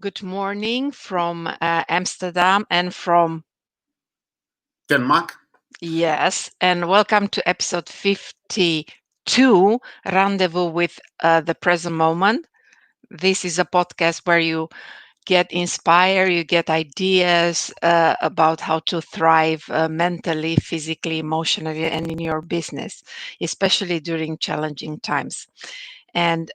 Good morning from Amsterdam and from Denmark. yes, and welcome to episode 52, Rendezvous with the Present Moment. This is a podcast where you get inspired, you get ideas about how to thrive mentally, physically, emotionally, and in your business, especially during challenging times. And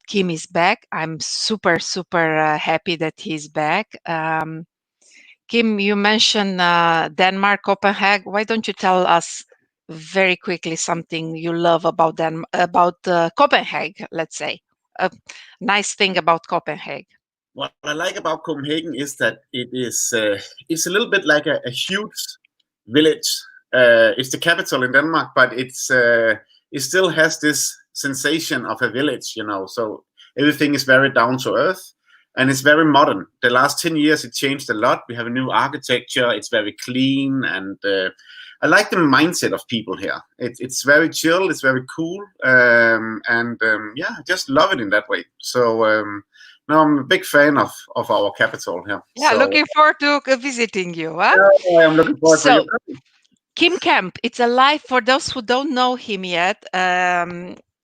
Kim is back. I'm super, super happy that he's back. Kim, you mentioned Denmark, Copenhagen. Why don't you tell us very quickly something you love about Copenhagen? Let's say a nice thing about Copenhagen. What I like about Copenhagen is that it's a little bit like a huge village. It's the capital in Denmark, but it still has this sensation of a village, So everything is very down to earth, and it's very modern. The last 10 years, it changed a lot. We have a new architecture. It's very clean, and I like the mindset of people here. It's very chill. It's very cool, yeah, I just love it in that way. So. No, I'm a big fan of our capital here. Yeah, so, looking forward to visiting you. Huh? I'm looking forward to So, you. Kim Kampp, it's a live for those who don't know him yet.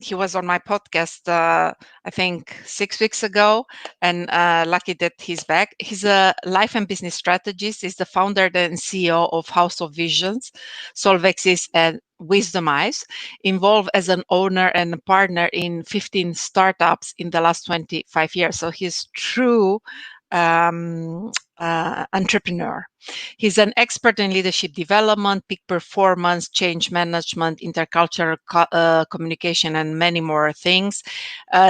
He was on my podcast, I think 6 weeks ago, and lucky that he's back. He's a life and business strategist. He's the founder and CEO of House of Visions, Solvexis, and Wisdomtize, involved as an owner and a partner in 15 startups in the last 25 years. So he's true entrepreneur. He's an expert in leadership development, peak performance, change management, intercultural communication, and many more things.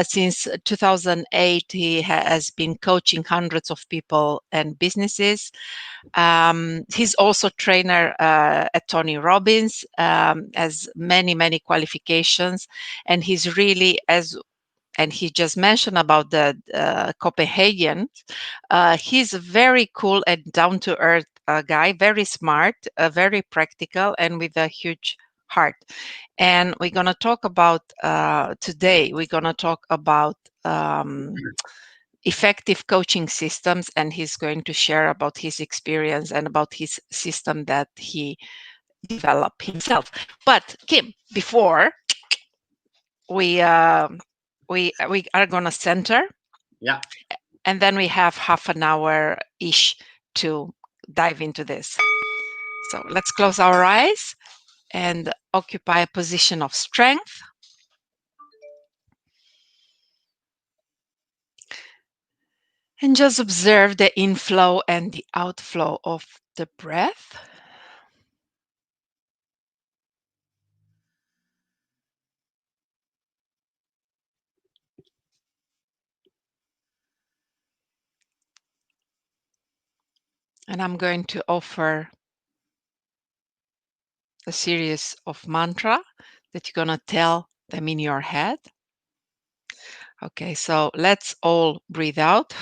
Since 2008, he has been coaching hundreds of people and businesses. He's also trainer at Tony Robbins, has many qualifications, and he's really and he just mentioned about the Copenhagen. He's a very cool and down-to-earth guy, very smart, very practical, and with a huge heart. And we're going to talk about today, we're going to talk about effective coaching systems, and he's going to share about his experience and about his system that he developed himself. But Kim, before we are going to center. Yeah. And then we have half an hour-ish to dive into this. So let's close our eyes and occupy a position of strength. And just observe the inflow and the outflow of the breath. And I'm going to offer a series of mantra that you're going to tell them in your head. Okay, so let's all breathe out.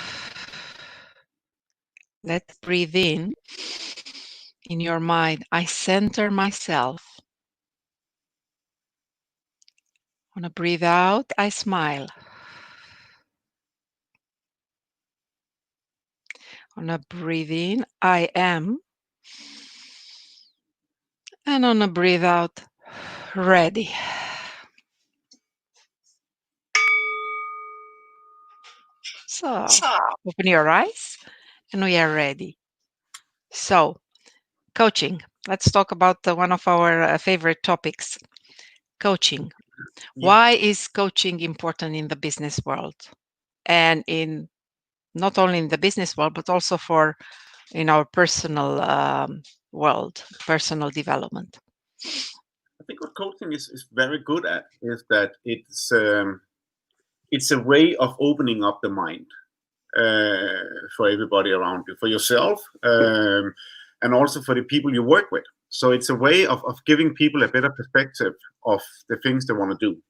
Let's breathe in your mind. I center myself. On a breathe out, I smile. On a breathe in, I am. And on a breathe out, ready. So, open your eyes and we are ready. So, coaching. Let's talk about one of our favorite topics, coaching. Yeah. Why is coaching important in the business world? And in not only in the business world, but also in our personal world, personal development. I think what coaching is very good at is that it's a way of opening up the mind for everybody around you, for yourself, and also for the people you work with. So it's a way of giving people a better perspective of the things they want to do.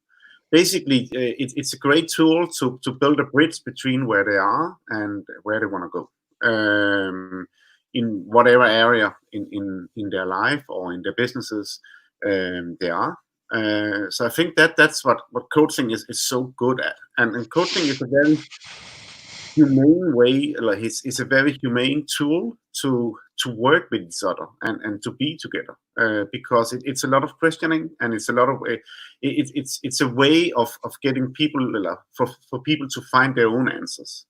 Basically, it's a great tool to build a bridge between where they are and where they want to go, in whatever area in their life or in their businesses they are. So I think that's what coaching is so good at. And coaching is a very humane way. Like it's a very humane tool to work with each other and to be together, because it's a lot of questioning, and it's a lot of it's a way of getting people, for people to find their own answers.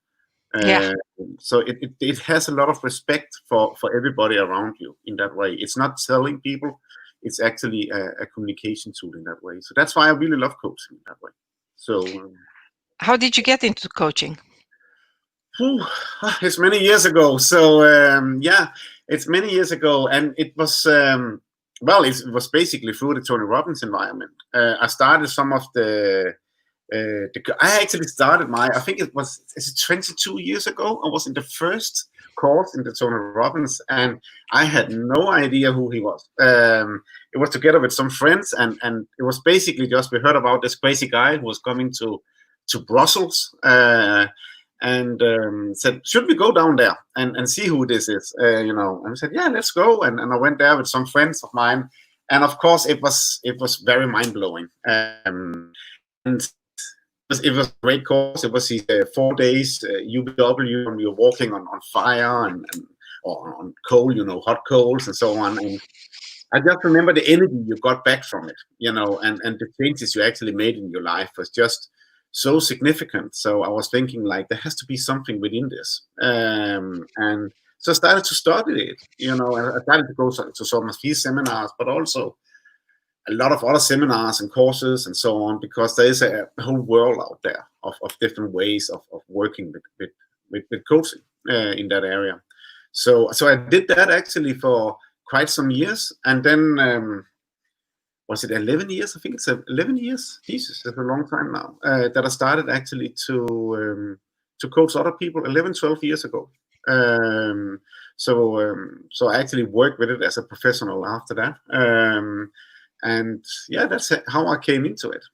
Yeah. uh, so it has a lot of respect for everybody around you in that way. It's not telling people, it's actually a communication tool in that way. So that's why I really love coaching in that way. So How did you get into coaching? whew, it's many years ago. So yeah, it's many years ago, and it was well, it was basically through the Tony Robbins environment. I started some of I actually started I think it's 22 years ago. I was in the first course in the Tony Robbins, and I had no idea who he was. It was together with some friends, and it was basically just we heard about this crazy guy who was coming to Brussels, and said, should we go down there and see who this is? And I said, yeah, let's go. And I went there with some friends of mine, and of course it was very mind blowing. And it was a great course. It was these 4 days UBW, and we were walking on fire and or on coal, hot coals and so on. And I just remember the energy you got back from it, and the changes you actually made in your life was just so significant. So I was thinking, like, there has to be something within this. And so I started to study it, and I started to go to some of these seminars, but also a lot of other seminars and courses and so on, because there is a whole world out there of different ways of working with coaching in that area. So I did that actually for quite some years, and then was it 11 years? I think it's 11 years. Jesus, that's a long time now. That I started actually to coach other people 11, 12 years ago. So I actually worked with it as a professional after that. And yeah, that's how I came into it.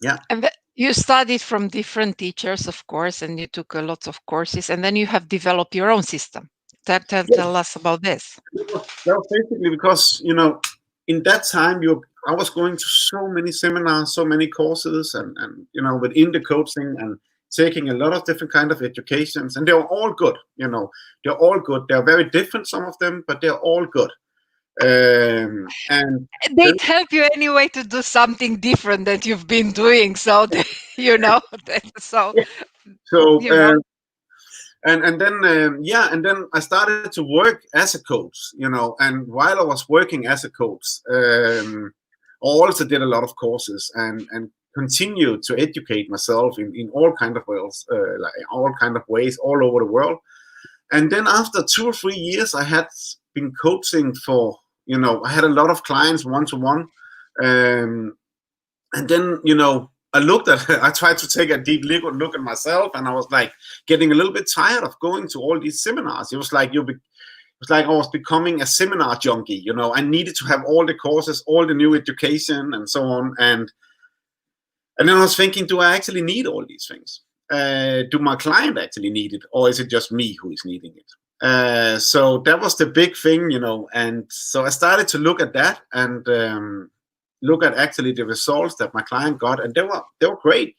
Yeah. And you studied from different teachers, of course, and you took a lot of courses, and then you have developed your own system. Tell us about this. Well, basically because, in that time, I was going to so many seminars, so many courses, and within the coaching, and taking a lot of different kind of educations, and they're all good. They're all good. They're very different, some of them, but they're all good. And They help you anyway to do something different that you've been doing. So, so, yeah. So you know. and then and then I started to work as a coach, and while I was working as a coach, I also did a lot of courses and continued to educate myself in all kind of ways, all over the world. And then after 2 or 3 years, I had been coaching for, I had a lot of clients one-to-one. And then, I tried to take a deep look at myself, and I was like getting a little bit tired of going to all these seminars. It was like I was becoming a seminar junkie. I needed to have all the courses, all the new education, and so on. And then I was thinking, do I actually need all these things? Do my client actually need it, or is it just me who is needing it? So that was the big thing, and so I started to look at that and look at actually the results that my client got, and they were great,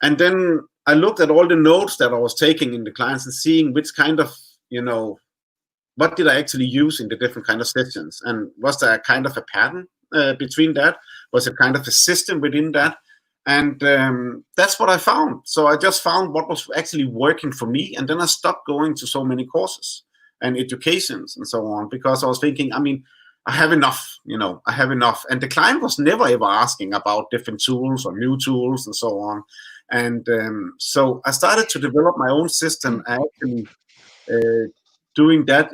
And then I looked at all the notes that I was taking in the clients and seeing which kind of, what did I actually use in the different kind of sessions, and was there a kind of a pattern between that? Was it kind of a system within that? And that's what I found. So I just found what was actually working for me, and then I stopped going to so many courses and educations and so on, because I was thinking, I have enough, I have enough. And the client was never ever asking about different tools or new tools and so on. And so I started to develop my own system, actually doing that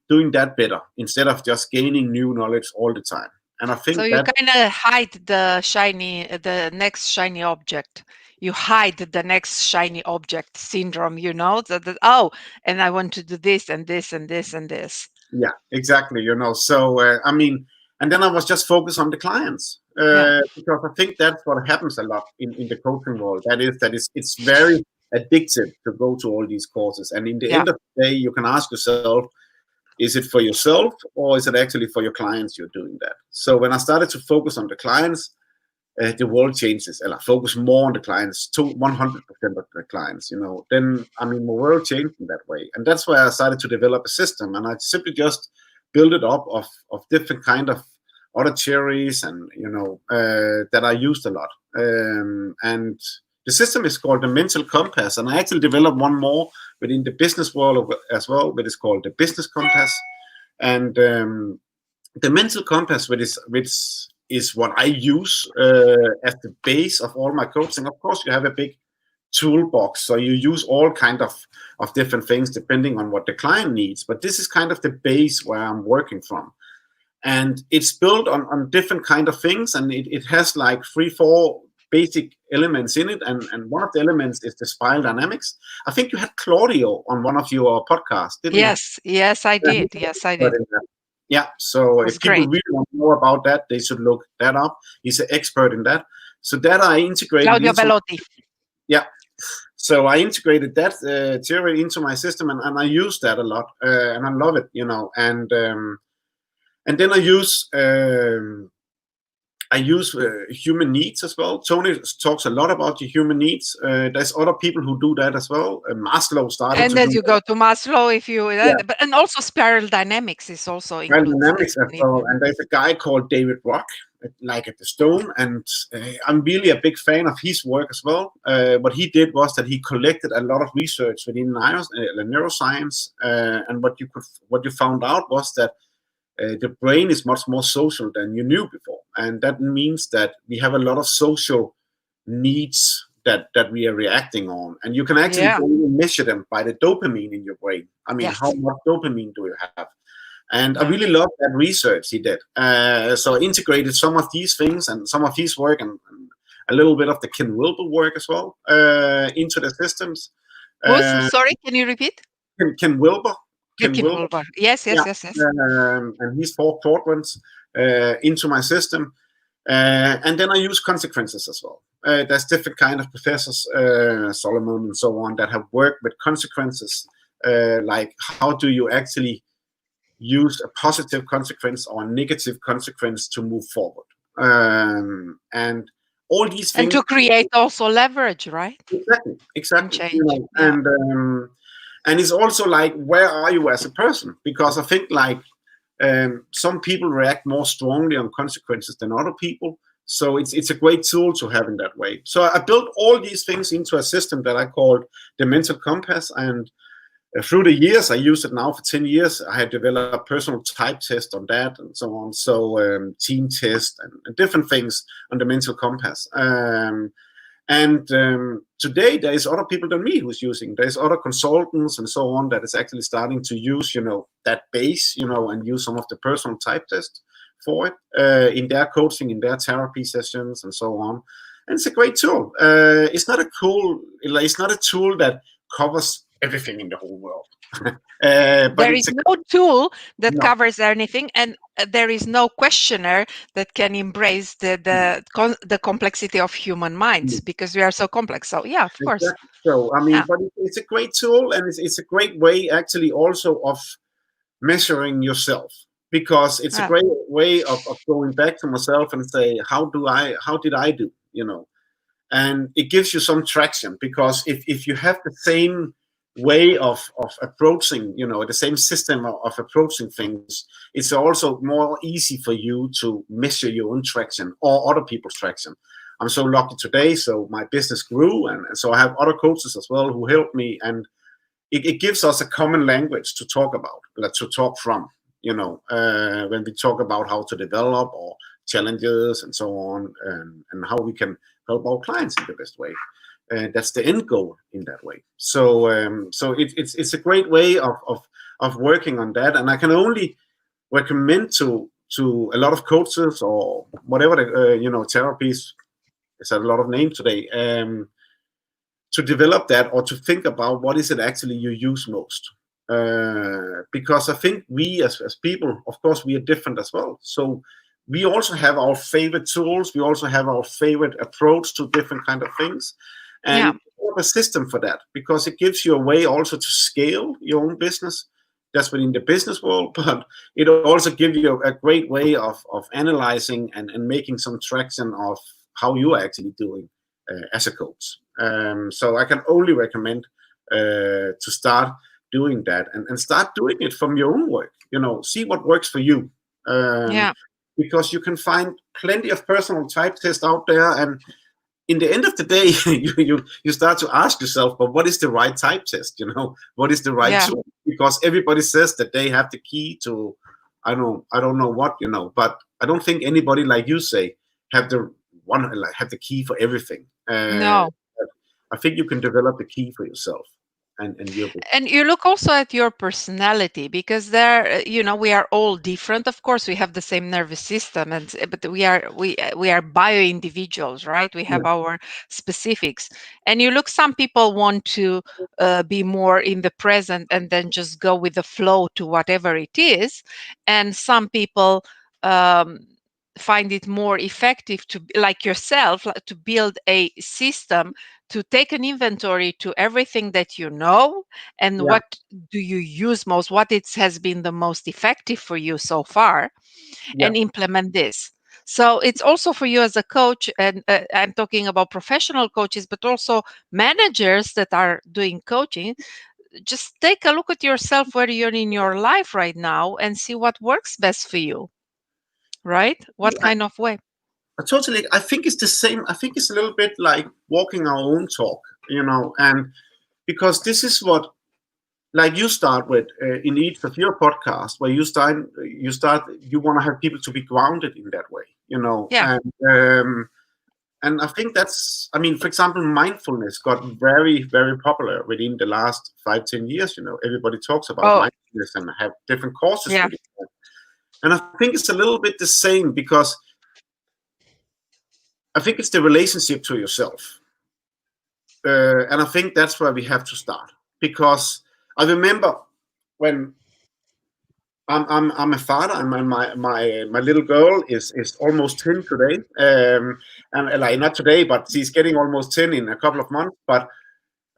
doing that better, instead of just gaining new knowledge all the time. And I think So you kind of hide the next shiny object. You hide the next shiny object syndrome, that, and I want to do this and this and this and this. Yeah, exactly. So, and then I was just focused on the clients, because I think that's what happens a lot in the coaching world. It's very addictive to go to all these courses. And in the end of the day, you can ask yourself, is it for yourself, or is it actually for your clients you're doing that? So when I started to focus on the clients, the world changes, and I focus more on the clients, to 100% of the clients, then I mean the world changed in that way, and that's why I started to develop a system, and I simply just build it up of different kind of other theories, and that I used a lot, and the system is called the Mental Compass, and I actually developed one more within the business world as well, which is called the Business Compass, and the Mental Compass, which is what I use as the base of all my coaching. Of course, you have a big toolbox, so you use all kind of different things depending on what the client needs. But this is kind of the base where I'm working from, and it's built on different kind of things, and it has like 3-4 basic elements in it, and one of the elements is the spiral dynamics. I think you had Claudio on one of your podcasts, didn't you? Yes, I did. Yes, I did. Yeah, so was if people great. really want to know about that, they should look that up. He's an expert in that. So that I integrated Claudio into, Bellotti. yeah. So I integrated that theory into my system, and I use that a lot, and I love it, and then I use human needs as well. Tony talks a lot about the human needs. There's other people who do that as well. Maslow started And to then do you that. go to Maslow if you, but and also spiral dynamics is also includes Dynamics this. as well. And there's a guy called David Rock, like at the Stone, and I'm really a big fan of his work as well. What he did was that he collected a lot of research within neuroscience, and what you found out was that the brain is much more social than you knew before, and that means that we have a lot of social needs that we are reacting on, and you can actually measure them by the dopamine in your brain. I mean, how much dopamine do you have? And I really love that research he did. So I integrated some of these things and some of his work, and a little bit of the Ken Wilber work as well into the systems. Sorry, can you repeat? Ken Wilber. Ken Wilber. Yes. And his 4 quadrants into my system. And then I use consequences as well. There's different kind of professors, Solomon and so on, that have worked with consequences, like how do you actually use a positive consequence or a negative consequence to move forward. And all these things. And to create also leverage, right? Exactly. And and it's also like, where are you as a person? Because I think like some people react more strongly on consequences than other people. So it's a great tool to have in that way. So I built all these things into a system that I called the Mental Compass, and through the years, I used it now for 10 years. I had developed personal type test on that and so on. So team test and different things on the Mental Compass. And today there is other people than me who's using. There's other consultants and so on that is actually starting to use, that base, and use some of the personal type test for it in their coaching, in their therapy sessions, and so on. And it's a great tool. It's not a tool that covers everything in the whole world. But there is no tool that covers anything, and there is no questioner that can embrace the complexity of human minds, because we are so complex. So yeah, of course. So I mean, but it's a great tool, and it's a great way actually also of measuring yourself, because it's a great way of going back to myself and say, how did I do, and it gives you some traction, because if you have the same way of approaching, the same system of approaching things, it's also more easy for you to measure your own traction or other people's traction. I'm so lucky today, so my business grew, and so I have other coaches as well who help me, and it gives us a common language to talk about, to talk from, when we talk about how to develop or challenges and so on, and how we can help our clients in the best way. That's the end goal in that way. So it's a great way of working on that, and I can only recommend to a lot of coaches or whatever therapies. There's a lot of names today, to develop that, or to think about what is it actually you use most. Because I think we as people, of course, we are different as well. So we also have our favorite tools. We also have our favorite approach to different kind of things. And we have a system for that, because it gives you a way also to scale your own business. That's within the business world, but it also gives you a great way of analyzing and making some traction of how you are actually doing as a coach. So I can only recommend to start doing that, and start doing it from your own work. See what works for you. Yeah. Because you can find plenty of personal type tests out there, and in the end of the day, you start to ask yourself, but what is the right type test? What is the right Yeah. tool? Because everybody says that they have the key to, I don't know what, but I don't think anybody, like you say, have the key for everything. No. I think you can develop the key for yourself and your business. And you look also at your personality, because there, we are all different. Of course, we have the same nervous system, but we are bio individuals, right? We Yeah, have our specifics. And you look, some people want to be more in the present and then just go with the flow to whatever it is, and some people find it more effective to, like yourself, to build a system, to take an inventory to everything that you know, and yeah, what do you use most, what it has been the most effective for you so far, yeah, and implement this. So it's also for you as a coach, and I'm talking about professional coaches, but also managers that are doing coaching. Just take a look at yourself, where you're in your life right now, and see what works best for you, right? What yeah. kind of way? I think it's the same. I think it's a little bit like walking our own talk, and because this is what, like you start with in each of your podcasts, where you want to have people to be grounded in that way, Yeah. and I think that's, for example, mindfulness got very, very popular within the last 5-10 years. Everybody talks about Oh, mindfulness and have different courses yeah. with it. And I think it's a little bit the same, because I think it's the relationship to yourself. And I think that's where we have to start, because I remember when I'm a father, and my little girl is almost 10 today, and like not today, but she's getting almost 10 in a couple of months. But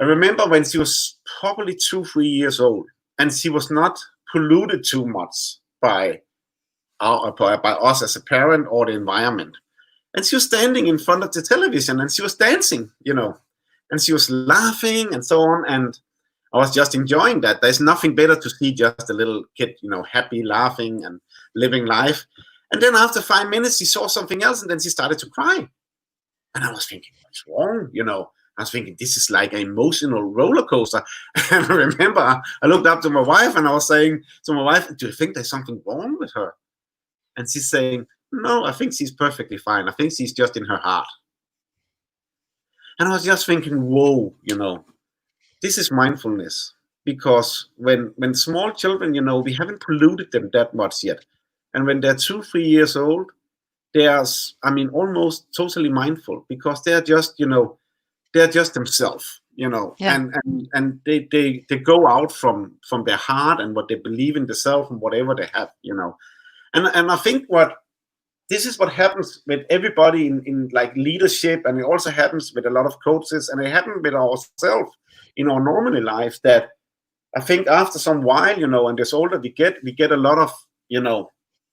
I remember when she was probably 2-3 years old, and she was not polluted too much by us as a parent or the environment. And she was standing in front of the television, and she was dancing, and she was laughing and so on. And I was just enjoying that. There's nothing better to see just a little kid, happy, laughing, and living life. And then after 5 minutes, she saw something else, and then she started to cry. And I was thinking, what's wrong? I was thinking, this is like an emotional roller coaster. And I remember I looked up to my wife, and I was saying to my wife, do you think there's something wrong with her? And she's saying, no, I think she's perfectly fine. I think she's just in her heart. And I was just thinking, whoa, this is mindfulness. Because when small children, we haven't polluted them that much yet. And when they're 2-3 years old, they are, almost totally mindful, because they're just, they're just themselves, Yeah. and they go out from their heart and what they believe in themselves and whatever they have, And I think this is what happens with everybody in like leadership, and it also happens with a lot of coaches, and it happens with ourselves in our normal life, that I think after some while, and as older we get a lot of,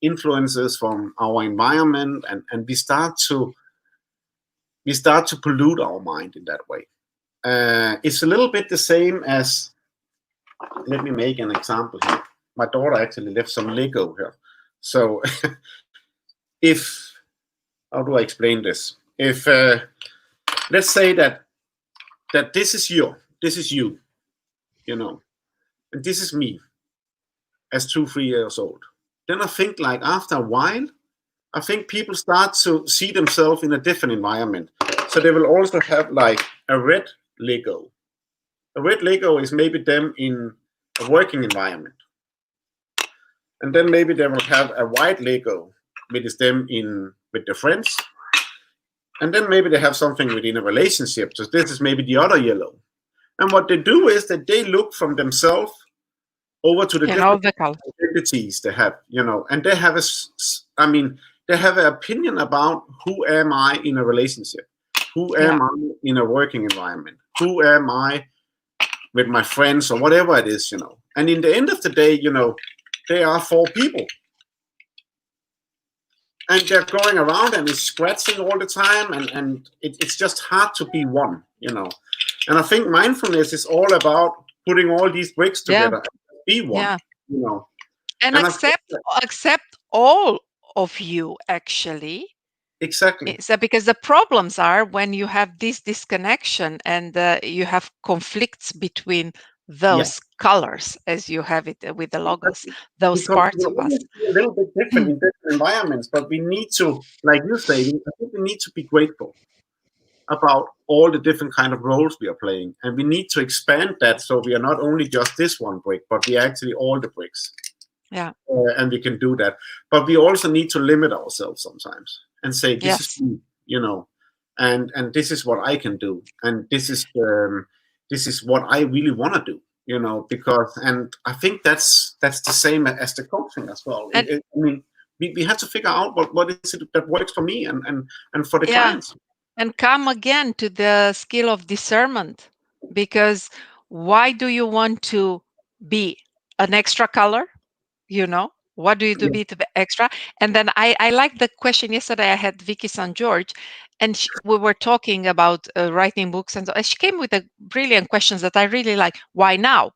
influences from our environment, and we start to pollute our mind in that way. It's a little bit the same as, let me make an example here. My daughter actually left some Lego here. So if, how do I explain this? If let's say that this is you, and this is me as 2-3 years old, then I think, like, after a while, I think people start to see themselves in a different environment. So they will also have like a red Lego. A red Lego is maybe them in a working environment. And then maybe they will have a white Lego, which is them with their friends. And then maybe they have something within a relationship. So this is maybe the other yellow. And what they do is that they look from themselves over to the different The color. identities they have, and they have they have an opinion about who am I in a relationship, who Yeah. am I in a working environment, who am I with my friends, or whatever it is, And in the end of the day, they are 4 people. and they're going around and it's scratching all the time, and it's just hard to be one, and I think mindfulness is all about putting all these bricks Yeah. together and be one, Yeah. you know And and I think that, accept all of you actually. exactly. So because the problems are when you have this disconnection and you have conflicts between Yeah, those colors as you have it with the logos, exactly. those Because parts we'll of us. always be a little bit different in different environments, but we need to, like you say, I think we need to be grateful about all the different kind of roles we are playing, and we need to expand that so we are not only just this one brick, but we are actually all the bricks, Yeah. and we can do that. But we also need to limit ourselves sometimes and say, this is Yes. me, and this is what I can do, and this is what I really want to do, because, and I think that's the same as the coaching as well. And I mean, we have to figure out what is it that works for me and for the yeah. clients. And come again to the skill of discernment, because why do you want to be an extra color? What do you do Yeah, be to be extra? And then I like the question yesterday. I had Vicky St. George, and we were talking about writing books, and she came with a brilliant questions that I really like. Why now?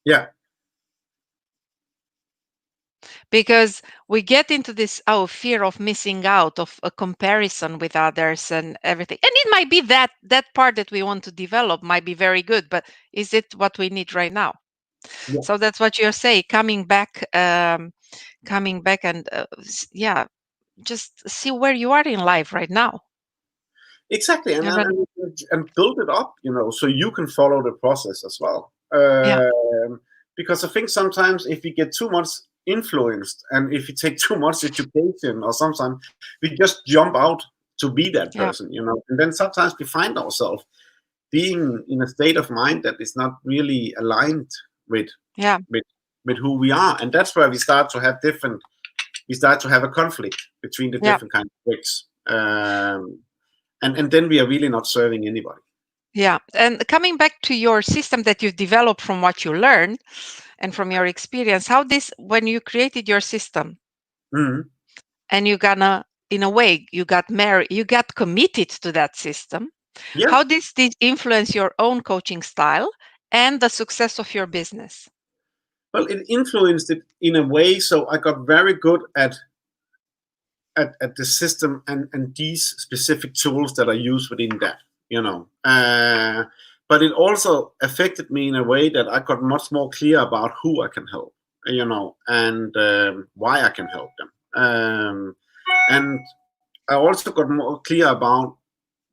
yeah, Because we get into this fear of missing out, of a comparison with others and everything, and it might be that part that we want to develop might be very good, but is it what we need right now? yeah. So that's what you're saying, coming back and yeah, just see where you are in life right now. Exactly, and, And and then, and and build it up, so you can follow the process as well. yeah, Because I think sometimes if we get too much influenced, and if we take too much education, or sometimes we just jump out to be that yeah, person, and then sometimes we find ourselves being in a state of mind that is not really aligned with yeah, with with who we are, and that's where we start to have different. We start to have a conflict between the yeah, different kind of bricks. And then we are really not serving anybody. yeah. And coming back to your system that you've developed from what you learned and from your experience, how this, when you created your system Mhm. and you gonna, in a way, you got married, you got committed to that system, Yeah, how did influence your own coaching style and the success of your business? well, it influenced it in a way, so I got very good at the system and these specific tools that I use within that, but it also affected me in a way that I got much more clear about who I can help, and why I can help them, and I also got more clear about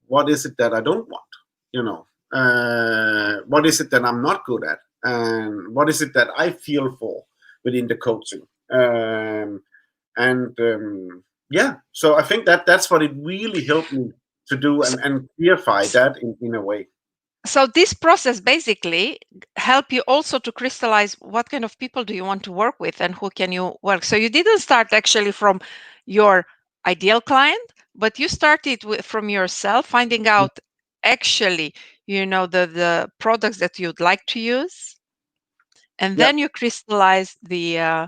what is it that I don't want, what is it that I'm not good at, and what is it that I feel for within the coaching, and yeah, so I think that's what it really helped me to do, So, and clarify that in a way. so this process basically help you also to crystallize what kind of people do you want to work with and who can you work. So you didn't start actually from your ideal client, but you started from yourself, finding out actually, the products that you'd like to use, and Yeah, then you crystallize the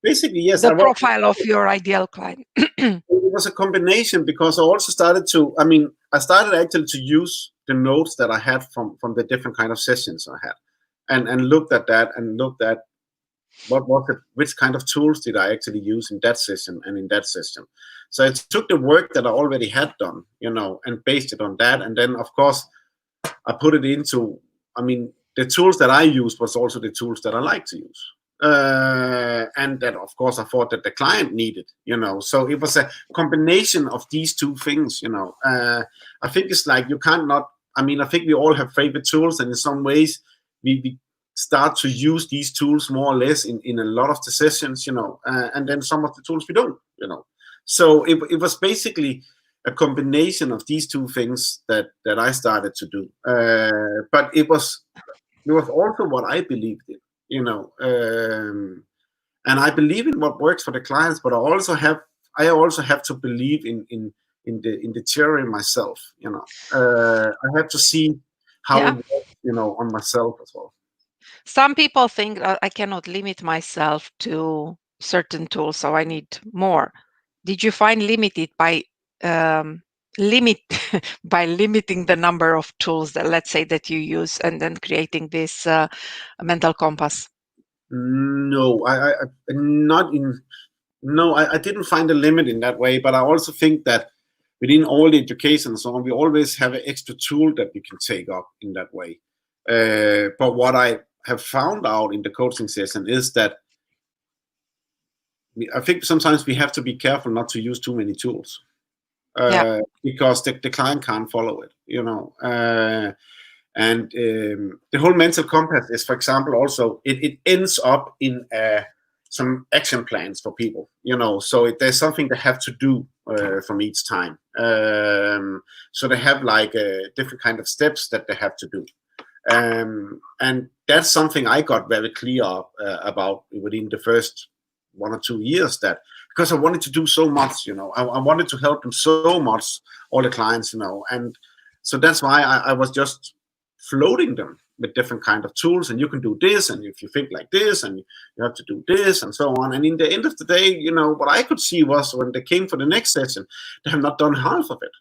basically, yes. the profile of your ideal client. It was a combination, because I also started to. I mean, I started actually to use the notes that I had from the different kind of sessions I had, and looked at that, and looked at what was it, which kind of tools did I actually use in that system and in that system. So I took the work that I already had done, and based it on that, and then of course I put it into. I mean, the tools that I used was also the tools that I like to use. And that, of course, I thought that the client needed, So it was a combination of these two things, I think it's like you can't not. I mean, I think we all have favorite tools, and in some ways, we start to use these tools more or less in a lot of the sessions, and then some of the tools we don't, So it was basically a combination of these two things that I started to do. But it was also what I believed in, and I believe in what works for the clients. But I also have to believe in the theory myself. I have to see how Yeah. it works, on myself as well. Some people think I cannot limit myself to certain tools, so I need more. did you find limited by limit by limiting the number of tools that, let's say, that you use, and then creating this mental compass? No, I not in. No, I didn't find a limit in that way. But I also think that within all the education and so on, we always have an extra tool that we can take up in that way. But what I have found out in the coaching session is that I think sometimes we have to be careful not to use too many tools, Yeah. because the client can't follow it, and the whole mental compass is, for example, also it ends up in some action plans for people, so there's something they have to do from each time, so they have like different kind of steps that they have to do, and that's something I got very clear about within the first 1 or 2 years, that because I wanted to do so much, I wanted to help them so much, all the clients, and so that's why I was just floating them with different kind of tools, and you can do this, and if you think like this, and you have to do this, and so on. And in the end of the day, what I could see was when they came for the next session, they have not done half of it.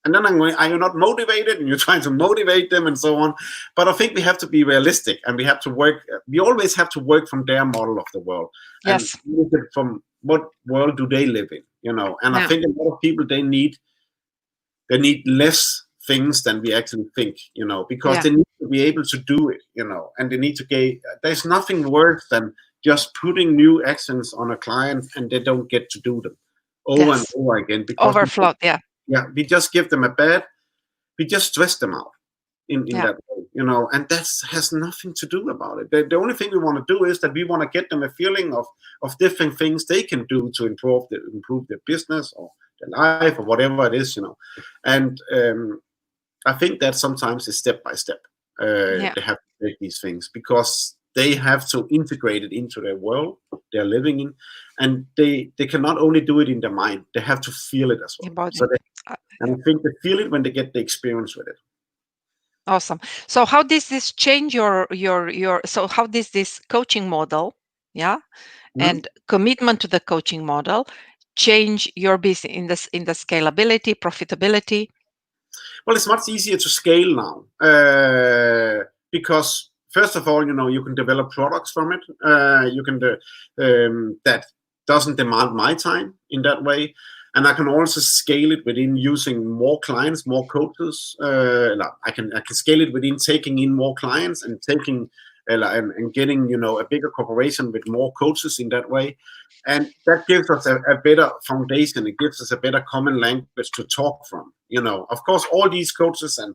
And then I'm going, are you not motivated? And you're trying to motivate them and so on. But I think we have to be realistic, and we have to work. We always have to work from their model of the world. Yes. And look at from what world do they live in, And I think a lot of people, they need less things than we actually think, because they need to be able to do it, and they need to get, there's nothing worse than just putting new actions on a client and they don't get to do them over and over again, because overflow. we just give them we just stress them out in that way, and that has nothing to do about it. The only thing we want to do is that we want to get them a feeling of different things they can do to improve their business or their life or whatever it is, and I think that sometimes is step by step. They have to take these things because they have to integrate it into their world they're living in, and they cannot only do it in their mind; they have to feel it as well. And I think they feel it when they get the experience with it. Awesome. So how does this change your so how does this coaching model, and commitment to the coaching model change your business in the scalability, profitability? Well, it's much easier to scale now because first of all, you can develop products from it. You can that doesn't demand my time in that way. And I can also scale it within using more clients, more coaches. I can scale it within taking in more clients and taking and getting a bigger corporation with more coaches in that way. And that gives us a better foundation. It gives us a better common language to talk from. Of course, all these coaches and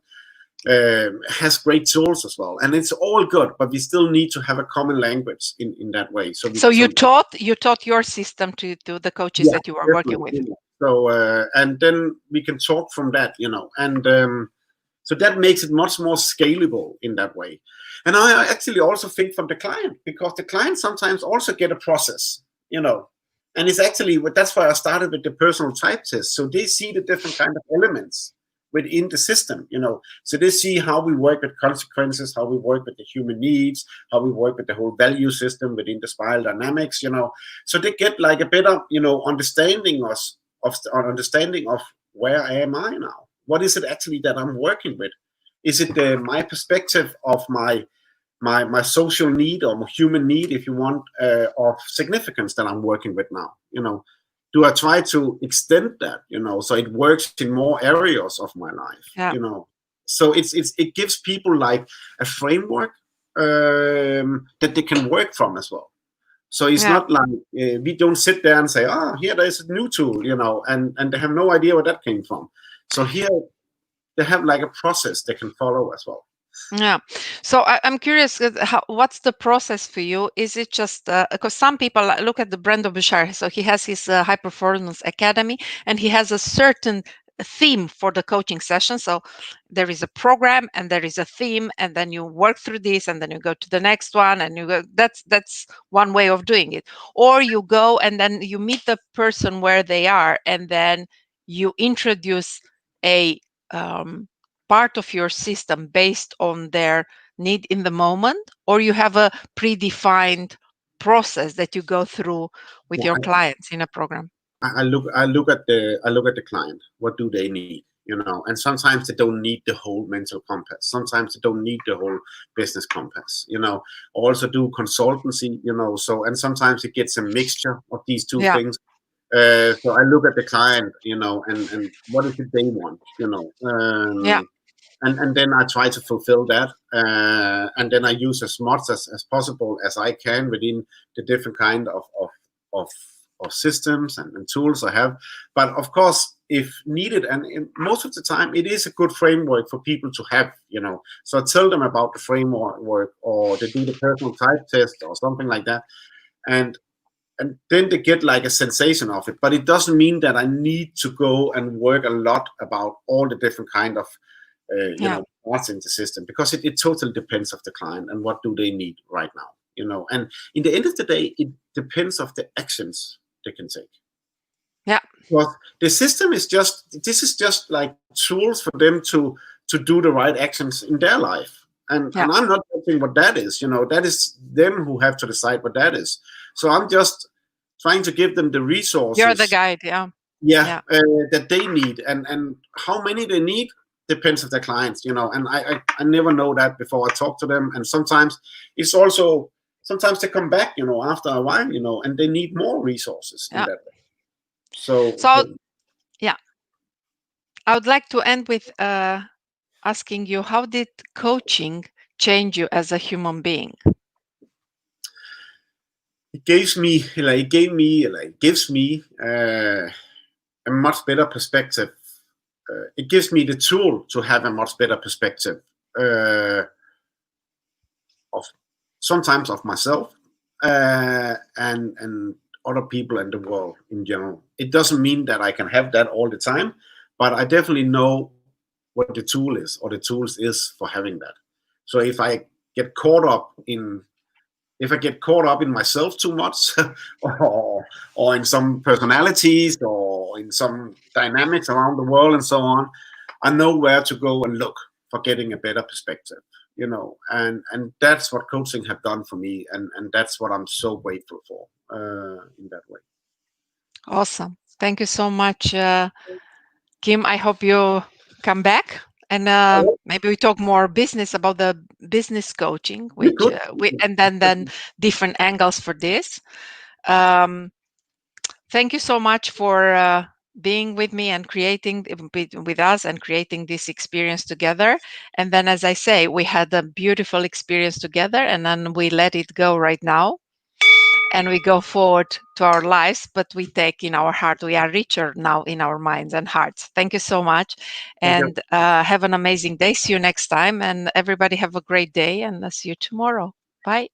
has great tools as well, and it's all good, but we still need to have a common language in that way. So you taught your system to the coaches that you were working with. So and then we can talk from that, and so that makes it much more scalable in that way. And I actually also think from the client, because the client sometimes also get a process, and it's actually that's why I started with the personal type test, so they see the different kind of elements within the system, so they see how we work with consequences, how we work with the human needs, how we work with the whole value system within the spiral dynamics, so they get like a better, understanding of where am I now? What is it actually that I'm working with? Is it my perspective of my social need or my human need, if you want, of significance that I'm working with now? Do I try to extend that, so it works in more areas of my life, So it gives people like a framework that they can work from as well. So it's not like we don't sit there and say, here there's a new tool, and they have no idea where that came from. So here they have like a process they can follow as well. Yeah. So I'm curious, what's the process for you? Is it just because some people look at the Brandon Bouchard, so he has his high performance academy, and he has a certain theme for the coaching session. So there is a program and there is a theme, and then you work through this, and then you go to the next one, and you go. That's one way of doing it. Or you go and then you meet the person where they are, and then you introduce a part of your system based on their need in the moment, or you have a predefined process that you go through with your clients in a program? I look at the client. What do they need? And sometimes they don't need the whole mental compass. Sometimes they don't need the whole business compass. Also do consultancy. So, and sometimes it gets a mixture of these two Yeah. things. So I look at the client, and what is it they want, Yeah. and then I try to fulfill that, and then I use as much as possible as I can within the different kind of, of systems and tools I have. But of course, if needed, and most of the time, it is a good framework for people to have. So I tell them about the framework, or they do the personal type test or something like that, and then they get like a sensation of it. But it doesn't mean that I need to go and work a lot about all the different kind of Yeah. parts in the system, because it totally depends of the client and what do they need right now. And in the end of the day, it depends of the actions they can take. Yeah. Well, the system is just like tools for them to do the right actions in their life. And Yeah. I'm not judging what that is. That is them who have to decide what that is. So I'm just trying to give them the You're the resources, guide. Yeah. yeah, Yeah. that they need, and how many they need depends of their clients. And I never know that before I talk to them. And sometimes it's also sometimes they come back, after a while, and they need more resources in Yeah. that way. So, So, so yeah, I would like to end with asking you, how did coaching change you as a human being? it gives me a much better perspective. It gives me the tool to have a much better perspective, of sometimes of myself, and other people in the world in general. It doesn't mean that I can have that all the time, but I definitely know what the tool is, or the tools is for having that. So get caught up in if I get caught up in myself too much, or in some personalities, or in some dynamics around the world and so on, I know where to go and look for getting a better perspective. And that's what coaching have done for me, and that's what I'm so grateful for, in that way. Awesome. Thank you so much, Kim. I hope you come back, and maybe we talk more business about the business coaching, We which could. we and then different angles for this. Um, Thank you so much for being with me and creating with us and creating this experience together. And then, as I say, we had a beautiful experience together, and then we let it go right now, and we go forward to our lives. But we take in our heart, we are richer now in our minds and hearts. Thank you so much, Thank you. and have an amazing day. See you next time, and everybody have a great day, and I'll see you tomorrow. Bye.